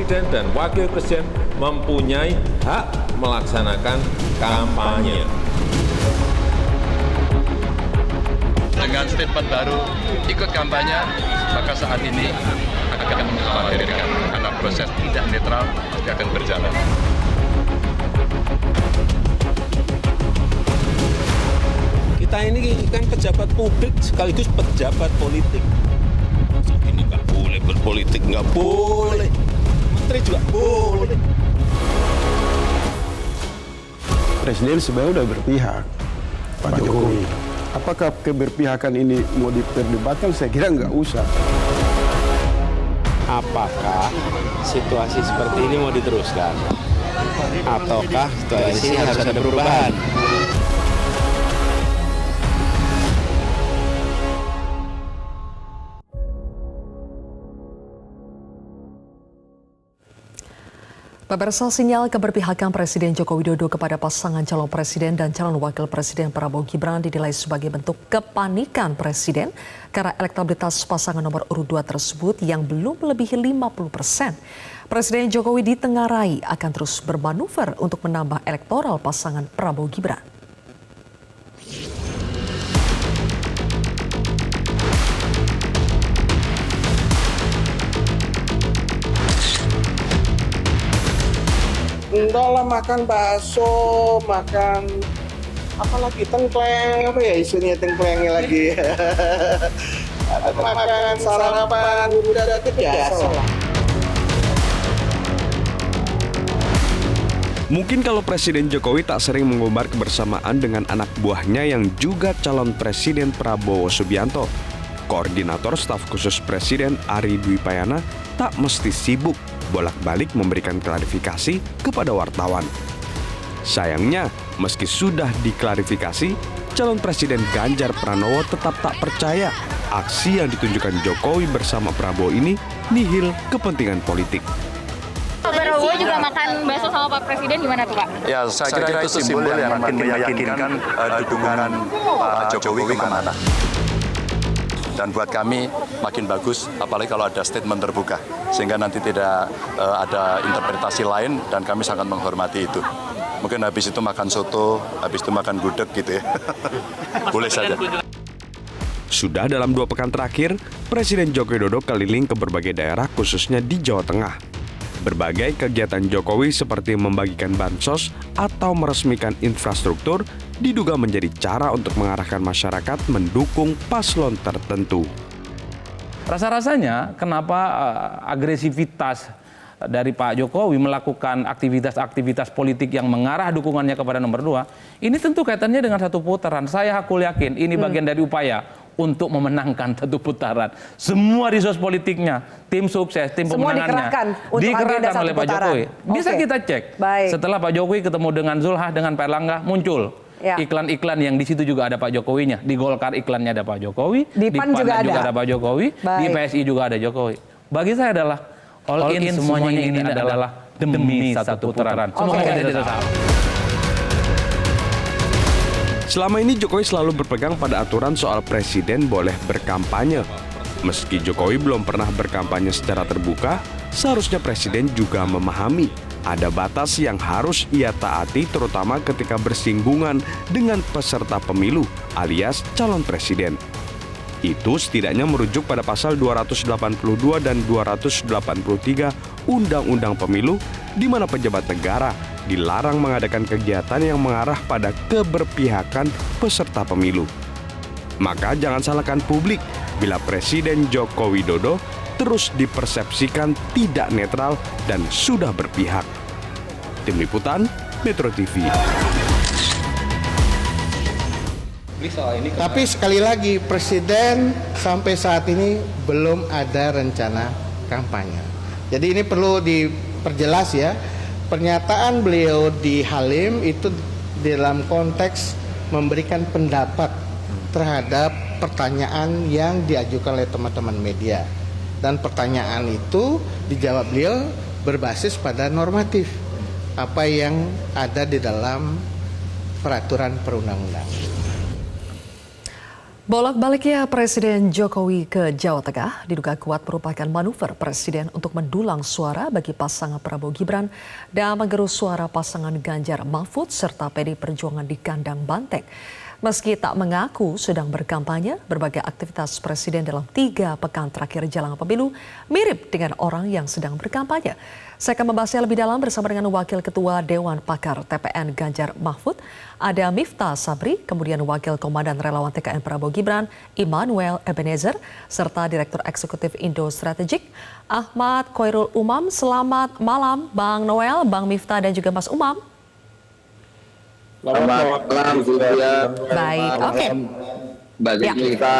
presiden dan wakil presiden mempunyai hak melaksanakan kampanye. Dengan statement baru ikut kampanye, maka saat ini akan mengkhawatirkan karena proses tidak netral pasti akan berjalan. Kita ini kan pejabat publik sekaligus pejabat politik. Ini nggak boleh berpolitik, nggak boleh. Menteri juga boleh. Presiden sebenarnya udah berpihak, Pak Jokowi. Apakah keberpihakan ini mau diperdebatkan? Saya kira nggak usah. Apakah situasi seperti ini mau diteruskan? Ataukah situasi harus ada perubahan? Pemirsa, sinyal keberpihakan Presiden Joko Widodo kepada pasangan calon presiden dan calon wakil presiden Prabowo Gibran dinilai sebagai bentuk kepanikan presiden karena elektabilitas pasangan nomor urut 2 tersebut yang belum melebihi 50%. Presiden Jokowi ditengarai akan terus bermanuver untuk menambah elektoral pasangan Prabowo Gibran. Entahlah, makan bakso, makan apalagi tengkleng, apa ya isunya tengklengnya lagi. Makan sarapan, udah biasa lah. Mungkin kalau Presiden Jokowi tak sering mengumbar kebersamaan dengan anak buahnya yang juga calon Presiden Prabowo Subianto, Koordinator Staf Khusus Presiden Ari Dwi Payana tak mesti sibuk bolak-balik memberikan klarifikasi kepada wartawan. Sayangnya, meski sudah diklarifikasi, calon Presiden Ganjar Pranowo tetap tak percaya aksi yang ditunjukkan Jokowi bersama Prabowo ini nihil kepentingan politik. Pak Prabowo juga makan bakso sama Pak Presiden, gimana tuh Pak? Ya, saya kira itu simbol yang makin meyakinkan dukungan Pak Jokowi kemana. Dan buat kami makin bagus, apalagi kalau ada statement terbuka. Sehingga nanti tidak ada interpretasi lain dan kami sangat menghormati itu. Mungkin habis itu makan soto, habis itu makan gudeg gitu ya. Boleh saja. Sudah dalam 2 pekan terakhir, Presiden Joko Widodo keliling ke berbagai daerah khususnya di Jawa Tengah. Berbagai kegiatan Jokowi seperti membagikan bansos atau meresmikan infrastruktur diduga menjadi cara untuk mengarahkan masyarakat mendukung paslon tertentu. Rasa-rasanya kenapa agresivitas dari Pak Jokowi melakukan aktivitas-aktivitas politik yang mengarah dukungannya kepada nomor 2, ini tentu kaitannya dengan satu putaran. Saya hakul yakin ini bagian dari upaya untuk memenangkan satu putaran. Semua resource politiknya, tim sukses, tim pemenangannya dikerahkan oleh Pak Jokowi. Bisa kita cek. Setelah Pak Jokowi ketemu dengan Zulhah, dengan Pak Erlangga, muncul iklan-iklan yang di situ juga ada Pak Jokowinya. Di Golkar iklannya ada Pak Jokowi, di PAN juga ada Pak Jokowi, di PSI juga ada Jokowi. Bagi saya adalah all in, semuanya ini adalah demi satu putaran. Semuanya tidak salah. Selama ini Jokowi selalu berpegang pada aturan soal presiden boleh berkampanye. Meski Jokowi belum pernah berkampanye secara terbuka, seharusnya presiden juga memahami ada batas yang harus ia taati terutama ketika bersinggungan dengan peserta pemilu alias calon presiden. Itu setidaknya merujuk pada pasal 282 dan 283 Undang-Undang Pemilu di mana pejabat negara dilarang mengadakan kegiatan yang mengarah pada keberpihakan peserta pemilu. Maka jangan salahkan publik bila Presiden Joko Widodo terus dipersepsikan tidak netral dan sudah berpihak. Tim Liputan, Metro TV. Tapi sekali lagi, Presiden sampai saat ini belum ada rencana kampanye. Jadi ini perlu diperjelas ya. Pernyataan beliau di Halim itu dalam konteks memberikan pendapat terhadap pertanyaan yang diajukan oleh teman-teman media. Dan pertanyaan itu dijawab beliau berbasis pada normatif. Apa yang ada di dalam peraturan perundang-undangan. Bolak-baliknya Presiden Jokowi ke Jawa Tengah diduga kuat merupakan manuver Presiden untuk mendulang suara bagi pasangan Prabowo Gibran dan menggerus suara pasangan Ganjar Mahfud serta PD Perjuangan di kandang banteng. Meski tak mengaku sedang berkampanye, berbagai aktivitas Presiden dalam 3 pekan terakhir jelang pemilu mirip dengan orang yang sedang berkampanye. Saya akan membahasnya lebih dalam bersama dengan Wakil Ketua Dewan Pakar TPN Ganjar Mahfud, ada Miftah Sabri, kemudian Wakil Komandan Relawan TKN Prabowo Gibran, Immanuel Ebenezer, serta Direktur Eksekutif Indo Strategik, Ahmad Khoirul Umam. Selamat malam Bang Noel, Bang Miftah dan juga Mas Umam. Selamat malam, Sylvia. Baik, oke. Bagi kita.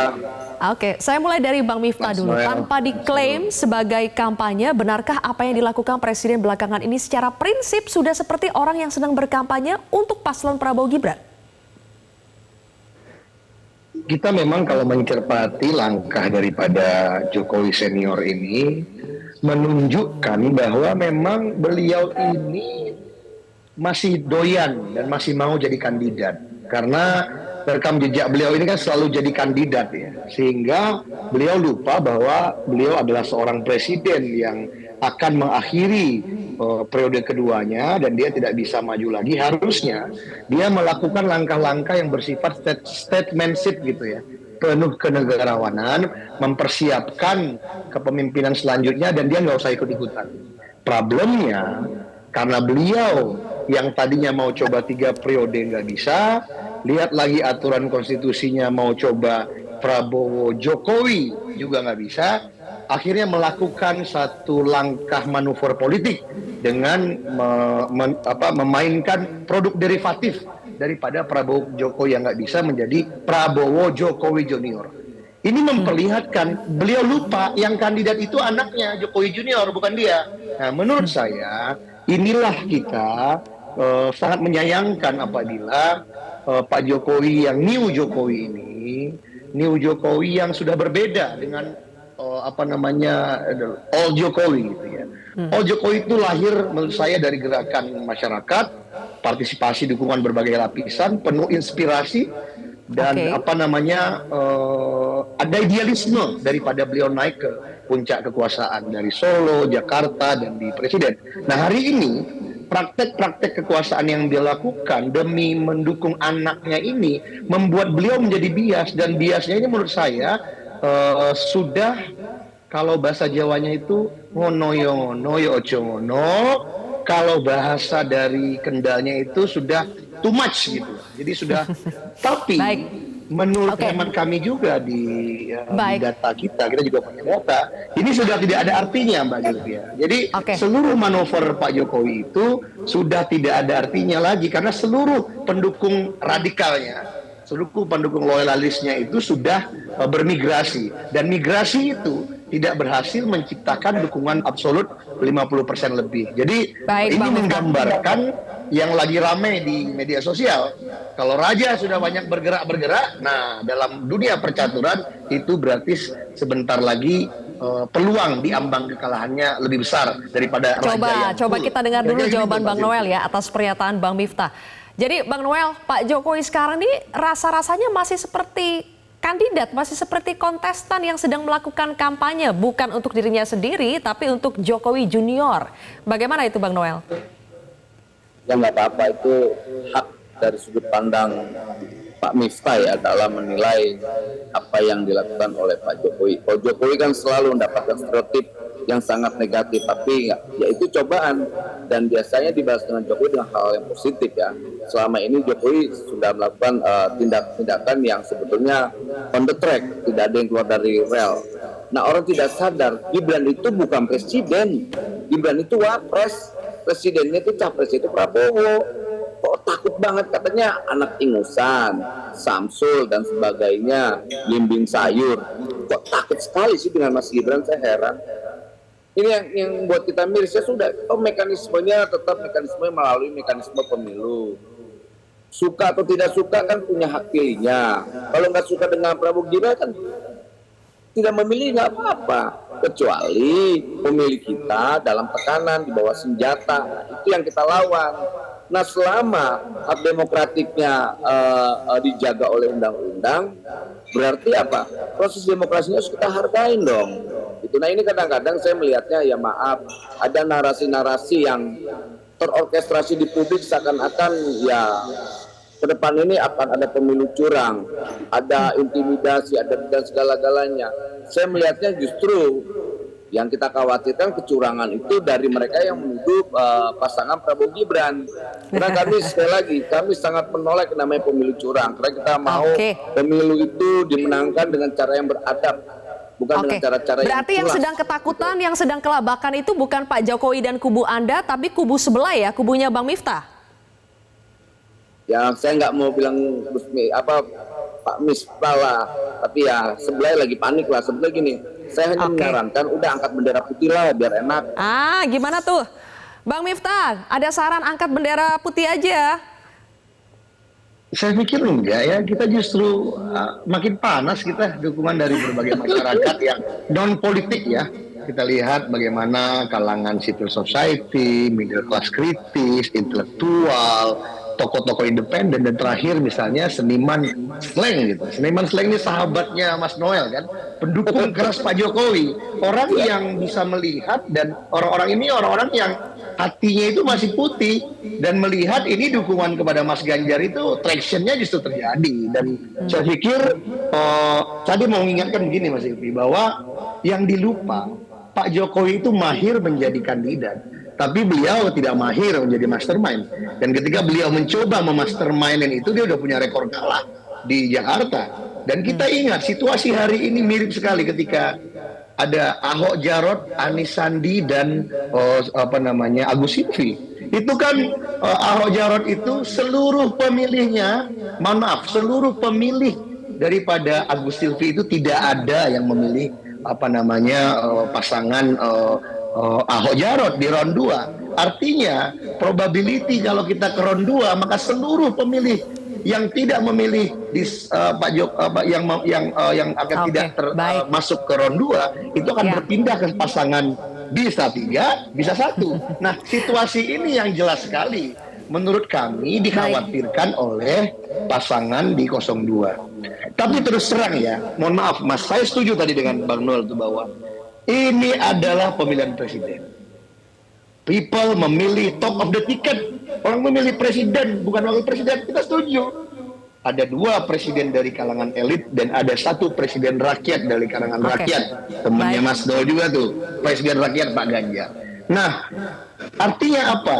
Oke, saya mulai dari Bang Miftah dulu. Tanpa diklaim sebagai kampanye, benarkah apa yang dilakukan Presiden belakangan ini secara prinsip sudah seperti orang yang sedang berkampanye untuk paslon Prabowo Gibran? Kita memang kalau mencermati langkah daripada Jokowi senior ini menunjukkan bahwa memang beliau ini masih doyan dan masih mau jadi kandidat. Karena rekam jejak beliau ini kan selalu jadi kandidat ya. Sehingga beliau lupa bahwa beliau adalah seorang presiden yang akan mengakhiri periode keduanya dan dia tidak bisa maju lagi. Harusnya dia melakukan langkah-langkah yang bersifat statementship gitu ya. Penuh kenegarawanan, mempersiapkan kepemimpinan selanjutnya dan dia nggak usah ikut-ikutan. Problemnya karena beliau yang tadinya mau coba 3 periode nggak bisa, lihat lagi aturan konstitusinya mau coba Prabowo Jokowi juga nggak bisa, akhirnya melakukan satu langkah manuver politik dengan memainkan produk derivatif daripada Prabowo Jokowi yang nggak bisa menjadi Prabowo Jokowi Junior. Ini memperlihatkan beliau lupa yang kandidat itu anaknya Jokowi Junior, bukan dia. Nah, menurut saya inilah kita sangat menyayangkan apabila Pak Jokowi yang new Jokowi ini, new Jokowi yang sudah berbeda dengan old Jokowi gitu ya. Old Jokowi itu lahir menurut saya dari gerakan masyarakat, partisipasi dukungan berbagai lapisan, penuh inspirasi dan ada idealisme daripada beliau naik ke puncak kekuasaan dari Solo, Jakarta dan di Presiden. Nah, hari ini praktek-praktek kekuasaan yang dia lakukan demi mendukung anaknya ini membuat beliau menjadi bias, dan biasnya ini menurut saya sudah, kalau bahasa Jawanya itu ngono yo ojo ngono, kalau bahasa dari Kendalnya itu sudah too much gitu. Jadi sudah tapi menurut teman kami juga di data kita juga punya data, ini sudah tidak ada artinya Mbak Sylvia. Jadi seluruh manuver Pak Jokowi itu sudah tidak ada artinya lagi karena seluruh pendukung radikalnya, seluruh pendukung loyalisnya itu sudah bermigrasi, dan migrasi itu tidak berhasil menciptakan dukungan absolut 50% lebih. Jadi ini menggambarkan yang lagi ramai di media sosial. Kalau raja sudah banyak bergerak, nah dalam dunia percaturan itu berarti sebentar lagi peluang di ambang kekalahannya lebih besar daripada raja. Coba kita dengar dulu jawaban Bang Noel ya atas pernyataan Bang Miftah. Jadi Bang Noel, Pak Jokowi sekarang ini rasa-rasanya masih seperti kandidat, masih seperti kontestan yang sedang melakukan kampanye, bukan untuk dirinya sendiri, tapi untuk Jokowi Junior. Bagaimana itu Bang Noel? Ya nggak apa-apa, itu hak dari sudut pandang Pak Miftah ya dalam menilai apa yang dilakukan oleh Pak Jokowi. Pak Jokowi kan selalu mendapatkan stereotip yang sangat negatif, tapi ya itu cobaan dan biasanya dibalas dengan Jokowi dengan hal yang positif ya. Selama ini Jokowi sudah melakukan tindakan yang sebetulnya on the track, tidak ada yang keluar dari rel. Nah, orang tidak sadar Gibran itu bukan presiden, Gibran itu wapres, presidennya itu capres itu Prabowo. Kok takut banget katanya anak ingusan, Samsul dan sebagainya, limbing sayur. Kok takut sekali sih dengan Mas Gibran, saya heran. Ini yang buat kita miris ya sudah, mekanismenya tetap mekanisme melalui mekanisme pemilu. Suka atau tidak suka kan punya hak pilihnya. Kalau nggak suka dengan Prabowo Gibran kan tidak memilih nggak apa-apa. Kecuali pemilih kita dalam tekanan di bawah senjata, itu yang kita lawan. Nah, selama hak demokratiknya dijaga oleh undang-undang, berarti apa? Proses demokrasinya harus kita hargain dong. Itu. Nah ini kadang-kadang saya melihatnya ya maaf, ada narasi-narasi yang terorkestrasi di publik seakan-akan ya ke depan ini akan ada pemilu curang, ada intimidasi, ada dan segala-galanya. Saya melihatnya justru yang kita khawatirkan kecurangan itu dari mereka yang menuduh pasangan Prabowo Gibran. Karena kami sekali lagi, kami sangat menolak namanya pemilu curang. Karena kita mau pemilu itu dimenangkan dengan cara yang beradab, bukan dengan cara-cara yang Berarti yang sedang ketakutan, yang sedang kelabakan itu bukan Pak Jokowi dan kubu Anda, tapi kubu sebelah ya, kubunya Bang Miftah. Ya saya nggak mau bilang Pak Miftah lah, tapi ya sebelah lagi panik lah. Sebelah gini, saya hanya menyarankan udah angkat bendera putih lah biar enak. Gimana tuh Bang Miftah, ada saran angkat bendera putih aja? Saya pikir enggak ya, kita justru makin panas kita dukungan dari berbagai masyarakat yang non politik ya. Kita lihat bagaimana kalangan civil society, middle class kritis, intelektual, tokoh-tokoh independen, dan terakhir misalnya seniman slang gitu. Seniman slang ini sahabatnya Mas Noel kan, pendukung keras Pak Jokowi. Orang yang bisa melihat, dan orang-orang ini orang-orang yang hatinya itu masih putih dan melihat ini dukungan kepada Mas Ganjar itu tractionnya justru terjadi. Dan saya pikir tadi mau mengingatkan begini Mas Ilvi, bahwa yang dilupa Pak Jokowi itu mahir menjadi kandidat, tapi beliau tidak mahir menjadi mastermind. Dan ketika beliau mencoba memastermindin itu, dia udah punya rekor kalah di Jakarta. Dan kita ingat situasi hari ini mirip sekali ketika ada Ahok Jarot, Anies Sandi, dan Agus Silvi. Itu kan Ahok Jarot itu seluruh pemilihnya, seluruh pemilih daripada Agus Silvi itu tidak ada yang memilih pasangan Ahok Jarot di round 2. Artinya probability kalau kita ke round 2, maka seluruh pemilih yang tidak memilih di yang akan tidak masuk ke round 2 itu akan berpindah ke pasangan bisa 3, bisa 1. Nah, situasi ini yang jelas sekali menurut kami dikhawatirkan oleh pasangan di 02. Tapi terus terang ya, mohon maaf Mas, saya setuju tadi dengan Bang Noel itu bahwa ini adalah pemilihan presiden. People memilih top of the ticket. Orang memilih presiden, bukan wakil presiden. Kita setuju. Ada 2 presiden dari kalangan elit dan ada 1 presiden rakyat dari kalangan rakyat. Temannya Mas Noel juga tuh, presiden rakyat Pak Ganjar. Nah, artinya apa?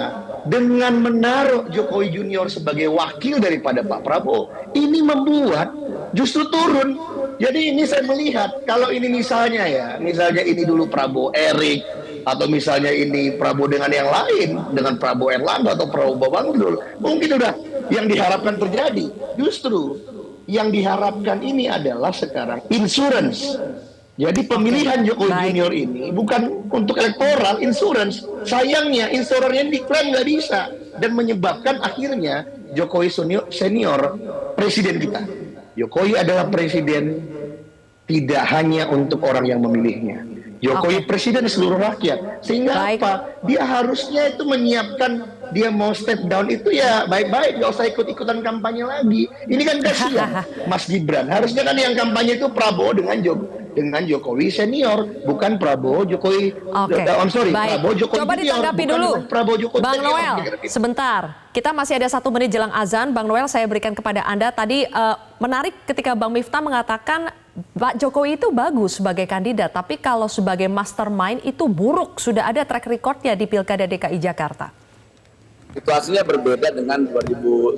Dengan menaruh Jokowi Junior sebagai wakil daripada Pak Prabowo, ini membuat justru turun. Jadi ini saya melihat, kalau ini misalnya ini dulu Prabowo Erik, atau misalnya ini Prabowo dengan yang lain, dengan Prabowo Erlangga atau Prabowo Bambang dulu, mungkin udah yang diharapkan terjadi. Justru yang diharapkan ini adalah sekarang insurance. Jadi pemilihan Jokowi Junior ini bukan untuk elektoral, insurance. Sayangnya insurernya diklaim nggak bisa, dan menyebabkan akhirnya Jokowi senior presiden kita. Jokowi adalah presiden tidak hanya untuk orang yang memilihnya. Jokowi presiden seluruh rakyat. Sehingga apa? Dia harusnya itu menyiapkan, dia mau step down itu ya baik-baik, nggak usah ikut-ikutan kampanye lagi. Ini kan kasihan Mas Gibran. Harusnya kan yang kampanye itu Prabowo dengan Jokowi senior, bukan Prabowo Jokowi. Prabowo Jokowi. Coba ditanggapi dulu, Prabowo Jokowi Bang Noel. Sebentar, kita masih ada 1 menit jelang azan. Bang Noel, saya berikan kepada Anda. Tadi menarik ketika Bang Miftah mengatakan Pak Jokowi itu bagus sebagai kandidat, tapi kalau sebagai mastermind itu buruk. Sudah ada track recordnya di Pilkada DKI Jakarta. Situasinya berbeda dengan 2017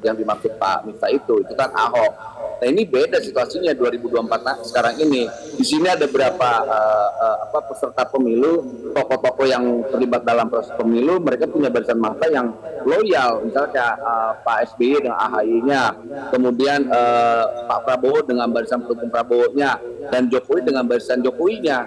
yang dimaksud Pak Miftah itu kan Ahok. Nah ini beda situasinya 2024 sekarang ini. Di sini ada beberapa peserta pemilu, tokoh-tokoh yang terlibat dalam proses pemilu, mereka punya barisan massa yang loyal, misalnya kayak Pak SBY dengan AHY-nya, kemudian Pak Prabowo dengan barisan pendukung Prabowo-nya. dan Jokowi dengan barisan Jokowinya.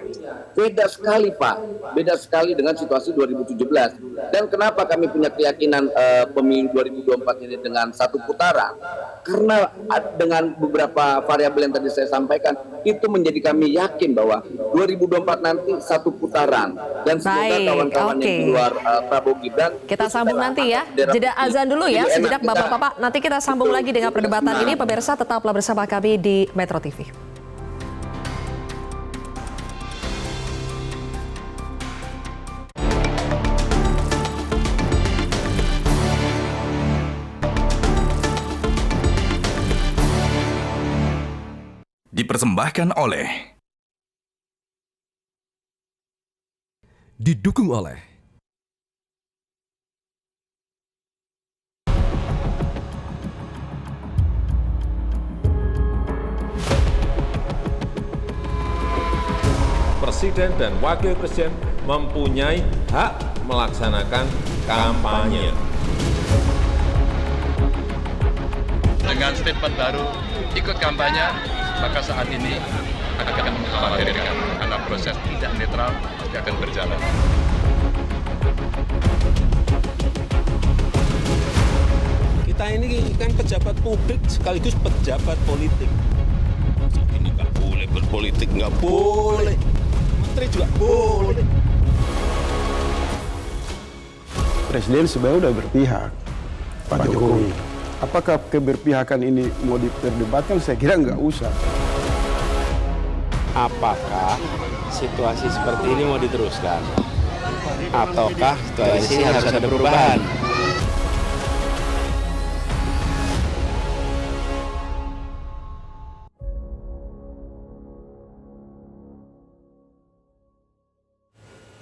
Beda sekali Pak, beda sekali dengan situasi 2017. Dan kenapa kami punya keyakinan pemilu 2024 ini dengan satu putaran? Karena dengan beberapa variabel yang tadi saya sampaikan, itu menjadi kami yakin bahwa 2024 nanti satu putaran. Dan semoga kawan-kawan yang di luar Prabowo Gibran. Kita sambung nanti ya. Jeda azan dulu ya, sejenak Bapak-Bapak. Nanti kita sambung lagi dengan perdebatan ini. Pemirsa tetaplah bersama kami di Metro TV. Dipersembahkan oleh, didukung oleh Presiden dan Wakil Presiden mempunyai hak melaksanakan kampanye. Dengan statement baru, ikut kampanye, maka saat ini akan mengkhawatirkan karena proses tidak netral akan berjalan. Kita ini kan pejabat publik sekaligus pejabat politik. Ini nggak boleh berpolitik, nggak boleh. Menteri juga boleh. Presiden sebenarnya udah berpihak, Pak Jokowi. Apakah keberpihakan ini mau diperdebatkan? Saya kira nggak usah. Apakah situasi seperti ini mau diteruskan? Ataukah situasi ini harus ada perubahan?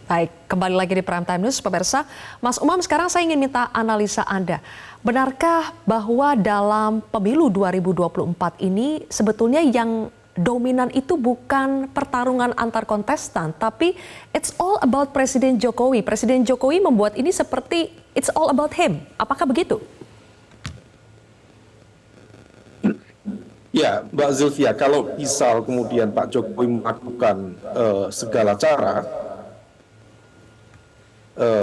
Baik, kembali lagi di Prime Time News, pemirsa. Mas Umam, sekarang saya ingin minta analisa Anda. Benarkah bahwa dalam pemilu 2024 ini sebetulnya yang dominan itu bukan pertarungan antar kontestan, tapi it's all about Presiden Jokowi. Presiden Jokowi membuat ini seperti it's all about him. Apakah begitu? Ya, Mbak Zulfia, kalau misal kemudian Pak Jokowi melakukan segala cara,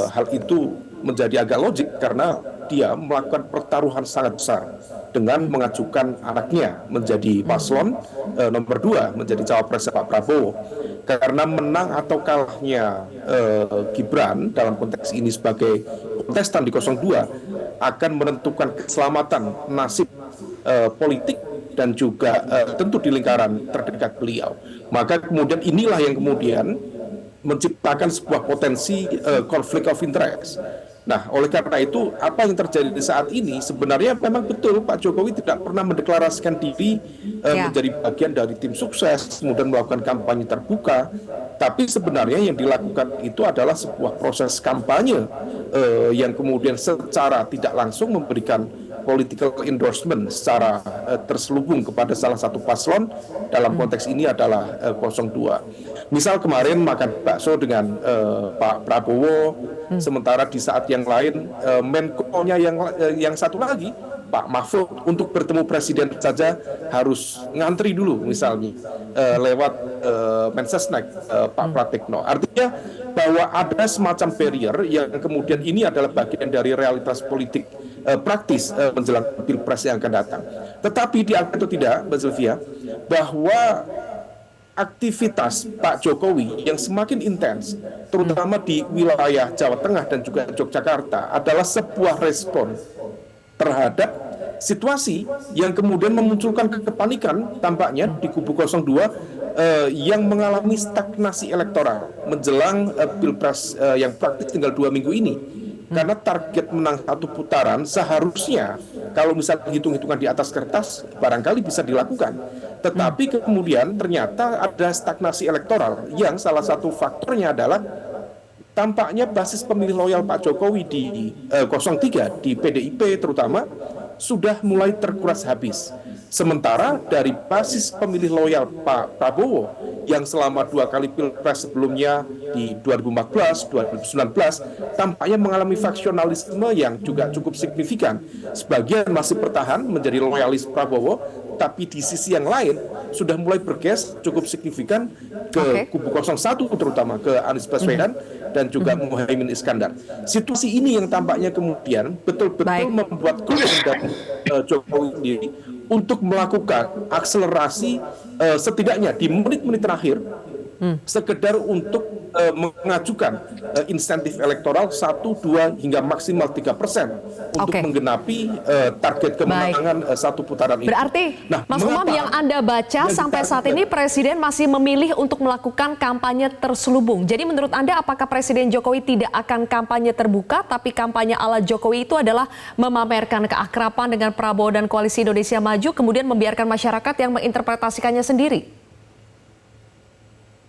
hal itu menjadi agak logik karena dia melakukan pertaruhan sangat besar dengan mengajukan anaknya menjadi paslon nomor 2, menjadi cawapres Pak Prabowo. Karena menang atau kalahnya Gibran dalam konteks ini sebagai kontestan di 02 akan menentukan keselamatan nasib politik dan juga tentu di lingkaran terdekat beliau. Maka kemudian inilah yang kemudian menciptakan sebuah potensi konflik of interest. Nah, oleh karena itu, apa yang terjadi saat ini sebenarnya memang betul Pak Jokowi tidak pernah mendeklarasikan diri menjadi bagian dari tim sukses, kemudian melakukan kampanye terbuka. Tapi sebenarnya yang dilakukan itu adalah sebuah proses kampanye yang kemudian secara tidak langsung memberikan political endorsement secara terselubung kepada salah satu paslon, dalam konteks ini adalah 02. Misal kemarin makan bakso dengan Pak Prabowo, sementara di saat yang lain Menko-nya yang satu lagi, Pak Mahfud, untuk bertemu presiden saja harus ngantri dulu misalnya lewat Mensesnek Pak Pratikno. Artinya bahwa ada semacam barrier yang kemudian ini adalah bagian dari realitas politik praktis menjelang Pilpres yang akan datang. Tetapi dianggap atau tidak, Mbak Zulfia, bahwa aktivitas Pak Jokowi yang semakin intens, terutama di wilayah Jawa Tengah dan juga Yogyakarta, adalah sebuah respon terhadap situasi yang kemudian memunculkan kepanikan tampaknya di kubu 02 yang mengalami stagnasi elektoral menjelang Pilpres yang praktis tinggal 2 minggu ini. Karena target menang satu putaran seharusnya kalau misalnya hitung-hitungan di atas kertas barangkali bisa dilakukan. Tetapi kemudian ternyata ada stagnasi elektoral yang salah satu faktornya adalah tampaknya basis pemilih loyal Pak Jokowi di 03 di PDIP terutama sudah mulai terkuras habis. Sementara dari basis pemilih loyal Pak Prabowo yang selama 2 kali pilpres sebelumnya di 2014, 2019 tampaknya mengalami faksionalisme yang juga cukup signifikan. Sebagian masih bertahan menjadi loyalis Prabowo, tapi di sisi yang lain sudah mulai bergeser cukup signifikan ke kubu 01 terutama ke Anies Baswedan dan juga Muhaimin Iskandar. Situasi ini yang tampaknya kemudian betul-betul membuat kehendak Jokowi sendiri untuk melakukan akselerasi setidaknya di menit-menit terakhir sekedar untuk mengajukan insentif elektoral 1, 2 hingga maksimal 3% untuk menggenapi target kemenangan satu putaran ini. Berarti, Mas Umam, yang Anda baca sampai saat ini Presiden masih memilih untuk melakukan kampanye terselubung. Jadi menurut Anda apakah Presiden Jokowi tidak akan kampanye terbuka, tapi kampanye ala Jokowi itu adalah memamerkan keakraban dengan Prabowo dan Koalisi Indonesia Maju, kemudian membiarkan masyarakat yang menginterpretasikannya sendiri?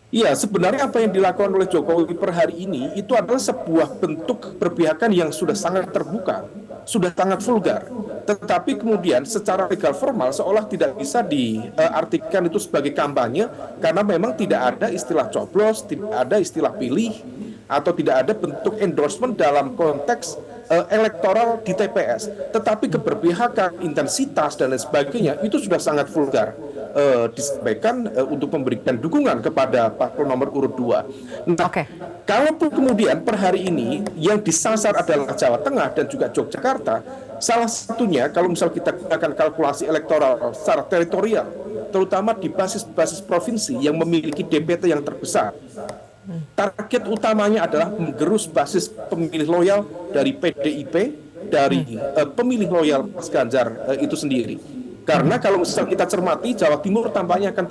Iya, sebenarnya apa yang dilakukan oleh Jokowi per hari ini itu adalah sebuah bentuk keberpihakan yang sudah sangat terbuka, sudah sangat vulgar. Tetapi kemudian secara legal formal seolah tidak bisa diartikan itu sebagai kampanye karena memang tidak ada istilah coblos, tidak ada istilah pilih, atau tidak ada bentuk endorsement dalam konteks elektoral di TPS. Tetapi keberpihakan, intensitas, dan lain sebagainya itu sudah sangat vulgar. Disampaikan untuk memberikan dukungan kepada paslon nomor urut 2. Nah, kalaupun kemudian per hari ini yang disasar adalah Jawa Tengah dan juga Yogyakarta, salah satunya kalau misal kita gunakan kalkulasi elektoral secara teritorial, terutama di basis-basis provinsi yang memiliki DPT yang terbesar, target utamanya adalah menggerus basis pemilih loyal dari PDIP, dari pemilih loyal Mas Ganjar itu sendiri. Karena kalau misalnya kita cermati, Jawa Timur tampaknya akan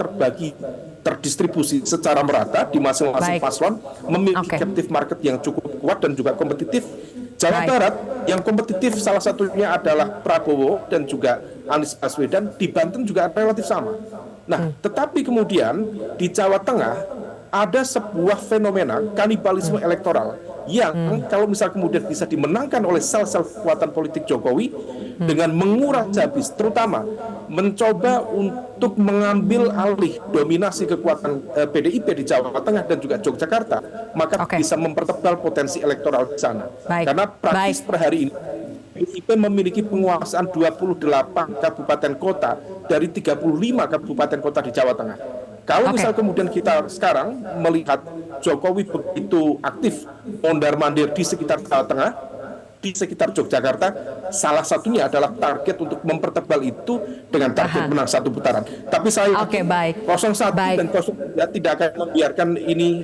terdistribusi secara merata di masing-masing paslon, memiliki captive market yang cukup kuat dan juga kompetitif. Jawa Barat yang kompetitif salah satunya adalah Prabowo dan juga Anies Baswedan, di Banten juga relatif sama. Nah, tetapi kemudian di Jawa Tengah ada sebuah fenomena kanibalisme elektoral yang kalau misal kemudian bisa dimenangkan oleh sel-sel kekuatan politik Jokowi dengan menguras habis, terutama mencoba untuk mengambil alih dominasi kekuatan PDIP di Jawa Tengah dan juga Yogyakarta, maka bisa mempertebal potensi elektoral di sana. Karena praktis per hari ini PDIP memiliki penguasaan 28 kabupaten kota dari 35 kabupaten kota di Jawa Tengah. Kalau misal kemudian kita sekarang melihat Jokowi begitu aktif mondar-mandir di sekitar Jawa Tengah, di sekitar Yogyakarta, salah satunya adalah target untuk mempertebal itu dengan target menang satu putaran. Tapi saya 01 dan 03 tidak akan membiarkan ini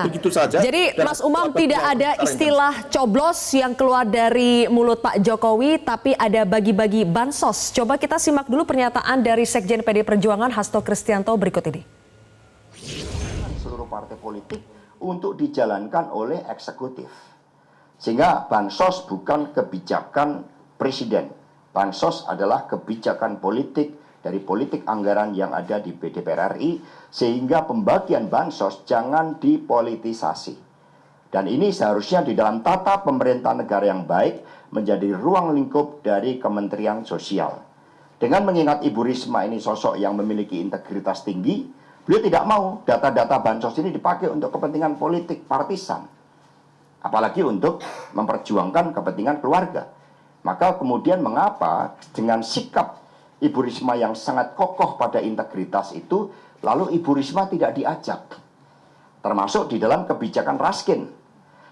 begitu saja. Jadi Mas Umam, tidak ada istilah coblos yang keluar dari mulut Pak Jokowi, tapi ada bagi-bagi bansos. Coba kita simak dulu pernyataan dari Sekjen PD Perjuangan Hasto Kristianto berikut ini. Seluruh partai politik untuk dijalankan oleh eksekutif. Sehingga bansos bukan kebijakan presiden. Bansos adalah kebijakan politik dari politik anggaran yang ada di DPR RI, sehingga pembagian bansos jangan dipolitisasi. Dan ini seharusnya di dalam tata pemerintahan negara yang baik menjadi ruang lingkup dari Kementerian Sosial. Dengan mengingat Ibu Risma ini sosok yang memiliki integritas tinggi, beliau tidak mau data-data bansos ini dipakai untuk kepentingan politik partisan. Apalagi untuk memperjuangkan kepentingan keluarga. Maka kemudian mengapa dengan sikap Ibu Risma yang sangat kokoh pada integritas itu, lalu Ibu Risma tidak diajak, termasuk di dalam kebijakan Raskin.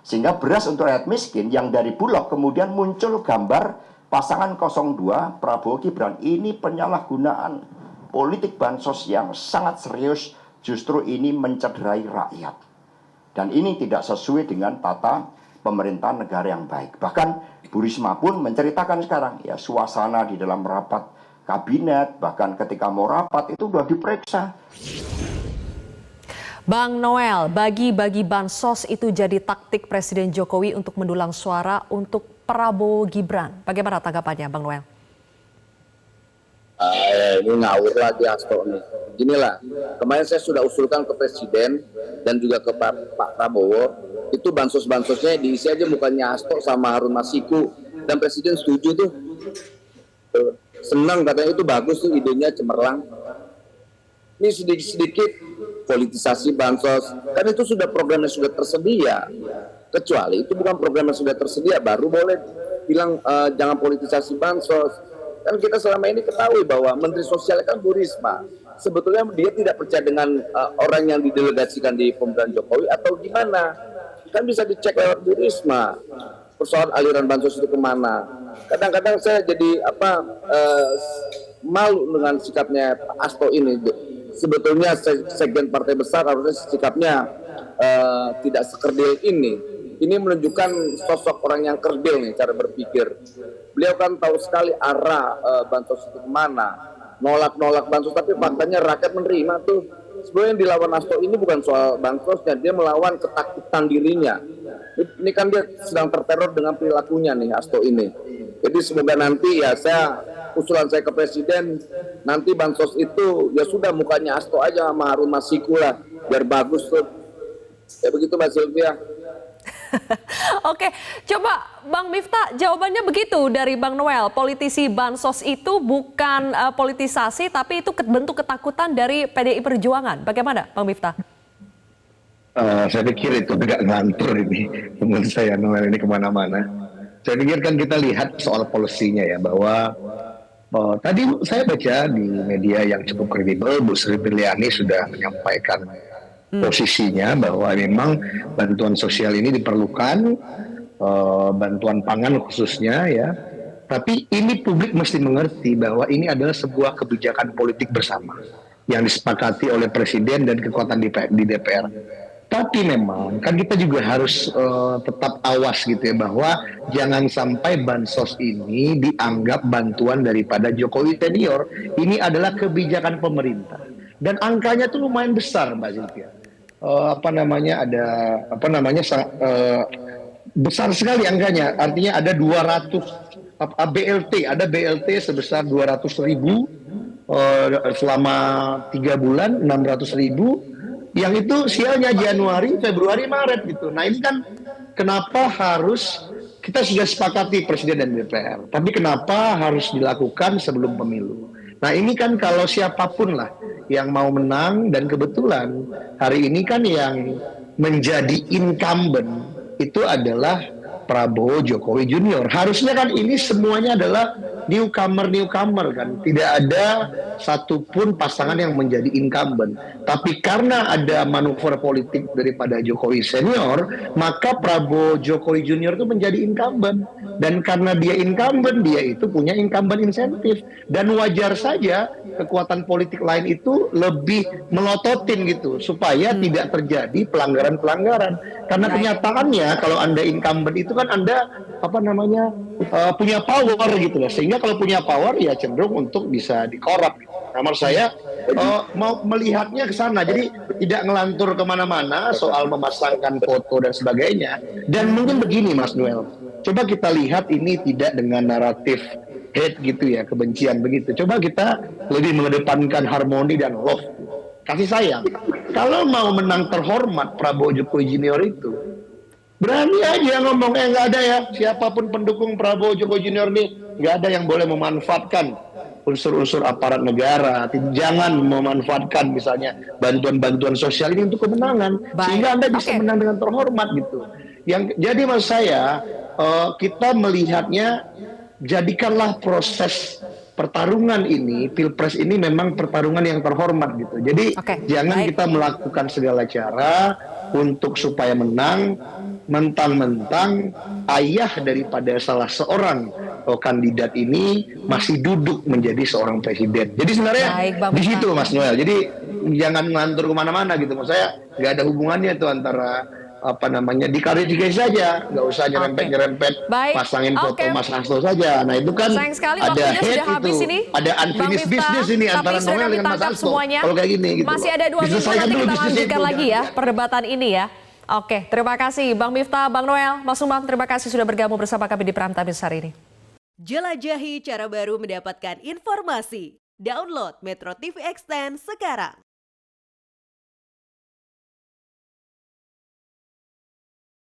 Sehingga beras untuk rakyat miskin yang dari Bulog kemudian muncul gambar pasangan 02 Prabowo Gibran. Ini penyalahgunaan politik bansos yang sangat serius, justru ini mencederai rakyat. Dan ini tidak sesuai dengan tata pemerintahan negara yang baik. Bahkan Bu Risma pun menceritakan sekarang, ya suasana di dalam rapat kabinet, bahkan ketika mau rapat itu sudah diperiksa. Bang Noel, bagi-bagi bansos itu jadi taktik Presiden Jokowi untuk mendulang suara untuk Prabowo Gibran. Bagaimana tanggapannya, Bang Noel? Ini ngawur lagi Hasto nih. Inilah, kemarin saya sudah usulkan ke Presiden dan juga ke Pak Prabowo, itu bansos-bansosnya diisi aja mukanya Hasto sama Harun Masiku, dan Presiden setuju tuh. senang katanya itu bagus tuh idenya cemerlang. Ini sedikit-sedikit politisasi bansos, kan itu sudah program yang sudah tersedia. Kecuali itu bukan program yang sudah tersedia, baru boleh bilang jangan politisasi bansos. Kan kita selama ini ketahui bahwa Menteri Sosial kan Bu Risma. Sebetulnya dia tidak percaya dengan orang yang didelegasikan di pemerintahan Jokowi atau gimana. Kan bisa dicek lewat Bu Risma. Persoalan aliran bansos itu kemana. Kadang-kadang saya jadi malu dengan sikapnya Pak Hasto ini. Sebetulnya sekjen partai besar harusnya sikapnya tidak sekerdil ini. Ini menunjukkan sosok orang yang kerdil nih cara berpikir. Beliau kan tahu sekali arah bansos itu kemana. Nolak bansos, tapi faktanya rakyat menerima tuh. Sebenarnya yang dilawan Hasto ini bukan soal bansosnya, dia melawan ketakutan dirinya. Ini kan dia sedang terteror dengan perilakunya nih Hasto ini. Jadi semoga nanti ya usulan saya ke Presiden, nanti bansos itu ya sudah mukanya Hasto aja sama Harun Masiku lah, biar bagus tuh. Ya begitu Mbak Sylvia. Oke, coba Bang Miftah jawabannya begitu dari Bang Noel. Politisi bansos itu bukan politisasi, tapi itu bentuk ketakutan dari PDI Perjuangan. Bagaimana Bang Miftah? Saya pikir itu agak ngantur ini teman saya Noel ini kemana-mana. Saya pikir kan kita lihat soal polisinya ya, bahwa tadi saya baca di media yang cukup kredibel, Bu Sri Mulyani sudah menyampaikan posisinya bahwa memang bantuan sosial ini diperlukan, bantuan pangan khususnya ya. Tapi ini publik mesti mengerti bahwa ini adalah sebuah kebijakan politik bersama yang disepakati oleh Presiden dan kekuatan di DPR. Tapi memang kan kita juga harus tetap awas gitu ya, bahwa jangan sampai bansos ini dianggap bantuan daripada Jokowi senior. Ini adalah kebijakan pemerintah dan angkanya tuh lumayan besar Mbak Sylvia. Besar sekali angkanya. Artinya ada 200 BLT sebesar 200.000 selama 3 bulan 600.000. Yang itu sialnya Januari, Februari, Maret gitu. Nah ini kan kenapa harus, kita sudah sepakati Presiden dan DPR, tapi kenapa harus dilakukan sebelum pemilu? Nah ini kan kalau siapapun lah yang mau menang, dan kebetulan hari ini kan yang menjadi incumbent itu adalah Prabowo Jokowi Junior. Harusnya kan ini semuanya adalah newcomer kan. Tidak ada satupun pasangan yang menjadi incumbent. Tapi karena ada manuver politik daripada Jokowi senior, maka Prabowo Jokowi Junior itu menjadi incumbent. Dan karena dia incumbent, dia itu punya incumbent insentif. Dan wajar saja kekuatan politik lain itu lebih melototin gitu, supaya tidak terjadi pelanggaran-pelanggaran. Karena kenyataannya kalau Anda incumbent itu kan Anda punya power gitu loh. Sehingga kalau punya power ya cenderung untuk bisa dikorup. Nah, menurut saya mau melihatnya ke sana. Jadi tidak ngelantur kemana-mana soal memasangkan foto dan sebagainya. Dan mungkin begini Mas Noel, coba kita lihat ini tidak dengan naratif hate gitu ya, kebencian begitu. Coba kita lebih mengedepankan harmoni dan love, kasih sayang. Kalau mau menang terhormat Prabowo Jokowi Junior itu, berani aja ngomong, nggak ada ya, siapapun pendukung Prabowo Jokowi Junior nih, nggak ada yang boleh memanfaatkan unsur-unsur aparat negara. Jangan memanfaatkan misalnya bantuan-bantuan sosial ini untuk kemenangan. Sehingga Anda bisa menang dengan terhormat gitu. Jadi maksud saya, kita melihatnya, jadikanlah proses pertarungan ini, Pilpres ini memang pertarungan yang terhormat gitu. Jadi jangan kita melakukan segala cara untuk supaya menang, mentang-mentang ayah daripada salah seorang kandidat ini masih duduk menjadi seorang presiden. Jadi sebenarnya di situ Mas Noel. Jadi jangan ngantur kemana-mana gitu. Maksud saya nggak ada hubungannya tuh antara diklarifikasi saja, nggak usah nyerempet pasangin foto Mas Hasto saja. Nah itu kan ada hate itu, ada unfinished business ini antara Noel dengan Mas Hasto. Kalau kayak gini gitu. Masih ada 2 minggu nanti kita lanjutkan lagi ya perdebatan ini ya. Oke, terima kasih Bang Miftah, Bang Noel, Mas Umam, terima kasih sudah bergabung bersama kami di Prime Time hari ini. Jelajahi cara baru mendapatkan informasi. Download Metro TV Extend sekarang.